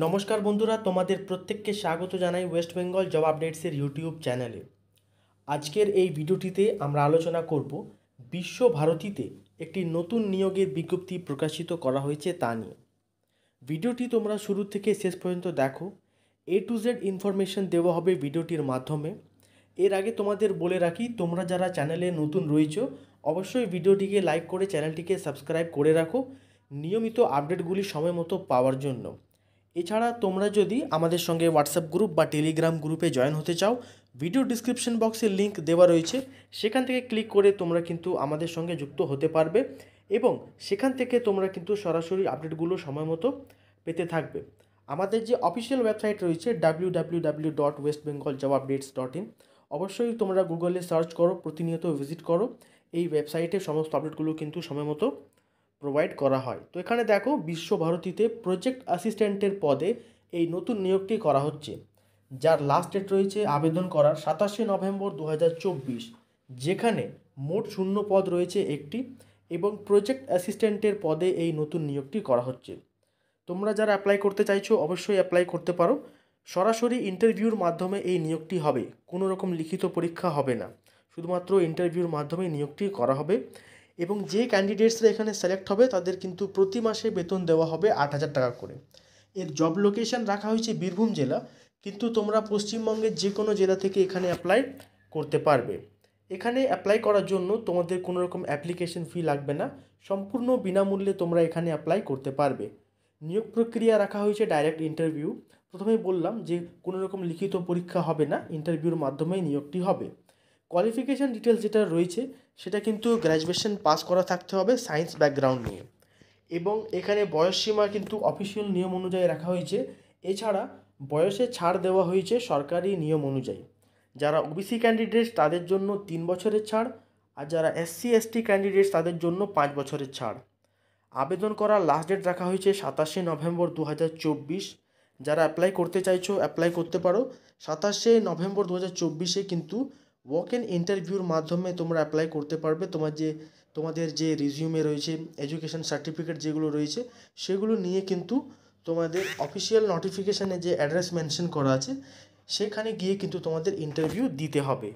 নমস্কার বন্ধুরা, তোমাদের প্রত্যেককে স্বাগত জানাই ওয়েস্ট বেঙ্গল জব আপডেটসের ইউটিউব চ্যানেলে। আজকের এই ভিডিওটিতে আমরা আলোচনা করব বিশ্বভারতীতে একটি নতুন নিয়োগের বিজ্ঞপ্তি প্রকাশিত করা হয়েছে তা নিয়ে। ভিডিওটি তোমরা শুরু থেকে শেষ পর্যন্ত দেখো। A to Z ইনফরমেশন দেওয়া হবে ভিডিওটির মাধ্যমে। এর আগে তোমাদের বলে রাখি, তোমরা যারা চ্যানেলে নতুন রয়েছো অবশ্যই ভিডিওটিকে লাইক করে চ্যানেলটিকে সাবস্ক্রাইব করে রাখো নিয়মিত আপডেটগুলি সময় মতো পাওয়ার জন্য। এছাড়া তোমরা যদি আমাদের সঙ্গে হোয়াটসঅ্যাপ গ্রুপ বা টেলিগ্রাম গ্রুপে জয়েন হতে চাও, ভিডিও ডিসক্রিপশন বক্সে লিঙ্ক দেওয়া রয়েছে, সেখান থেকে ক্লিক করে তোমরা কিন্তু আমাদের সঙ্গে যুক্ত হতে পারবে এবং সেখান থেকে তোমরা কিন্তু সরাসরি আপডেটগুলো সময় মতো পেতে থাকবে। আমাদের যে অফিসিয়াল ওয়েবসাইট রয়েছে www.westbengaljobupdates.in, অবশ্যই তোমরা গুগলে সার্চ করো, প্রতিনিয়ত ভিজিট করো। এই ওয়েবসাইটে সমস্ত আপডেটগুলো কিন্তু সময় মতো প্রোভাইড করা হয়। তো এখানে দেখো, বিশ্বভারতীতে প্রজেক্ট অ্যাসিস্ট্যান্টের পদে এই নতুন নিয়োগটি করা হচ্ছে, যার লাস্ট ডেট রয়েছে আবেদন করার 27শে নভেম্বর 2024, যেখানে মোট শূন্য পদ রয়েছে একটি এবং প্রজেক্ট অ্যাসিস্ট্যান্টের পদে এই নতুন নিয়োগটি করা হচ্ছে। তোমরা যারা অ্যাপ্লাই করতে চাইছো অবশ্যই অ্যাপ্লাই করতে পারো। সরাসরি ইন্টারভিউর মাধ্যমে এই নিয়োগটি হবে, কোনো রকম লিখিত পরীক্ষা হবে না, শুধুমাত্র ইন্টারভিউর মাধ্যমে নিয়োগটি করা হবে। এবং যে ক্যান্ডিডেটসরা এখানে সিলেক্ট হবে তাদের কিন্তু প্রতি মাসে বেতন দেওয়া হবে 8,000 টাকা করে। এর জব লোকেশন রাখা হয়েছে বীরভূম জেলা, কিন্তু তোমরা পশ্চিমবঙ্গের যে কোনো জেলা থেকে এখানে অ্যাপ্লাই করতে পারবে। এখানে অ্যাপ্লাই করার জন্য তোমাদের কোনো রকম অ্যাপ্লিকেশন ফি লাগবে না, সম্পূর্ণ বিনামূল্যে তোমরা এখানে অ্যাপ্লাই করতে পারবে। নিয়োগ প্রক্রিয়া রাখা হয়েছে ডাইরেক্ট ইন্টারভিউ। প্রথমেই বললাম যে কোনো রকম লিখিত পরীক্ষা হবে না, ইন্টারভিউর মাধ্যমেই নিয়োগটি হবে। কোয়ালিফিকেশান ডিটেলস যেটা রয়েছে সেটা কিন্তু গ্র্যাজুয়েশন পাস করা থাকতে হবে সায়েন্স ব্যাকগ্রাউন্ড নিয়ে, এবং এখানে বয়সসীমা কিন্তু অফিসিয়াল নিয়ম অনুযায়ী রাখা হয়েছে। এছাড়া বয়সে ছাড় দেওয়া হয়েছে সরকারি নিয়ম অনুযায়ী। যারা ওবিসি ক্যান্ডিডেটস তাদের জন্য 3 বছরের ছাড়, আর যারা SC ST ক্যান্ডিডেটস তাদের জন্য 5 বছরের ছাড়। আবেদন করার লাস্ট ডেট রাখা হয়েছে 27শে নভেম্বর 2024। যারা অ্যাপ্লাই করতে চাইছো অ্যাপ্লাই করতে পারো। 27শে নভেম্বর 2024 কিন্তু ওয়াক ইন ইন্টারভিউর মাধ্যমে তোমরা অ্যাপ্লাই করতে পারবে। তোমাদের যে রিজিউমে রয়েছে, এডুকেশন সার্টিফিকেট যেগুলো রয়েছে সেগুলো নিয়ে কিন্তু তোমাদের অফিসিয়াল নোটিফিকেশানে যে অ্যাড্রেস মেনশন করা আছে সেখানে গিয়ে কিন্তু তোমাদের ইন্টারভিউ দিতে হবে।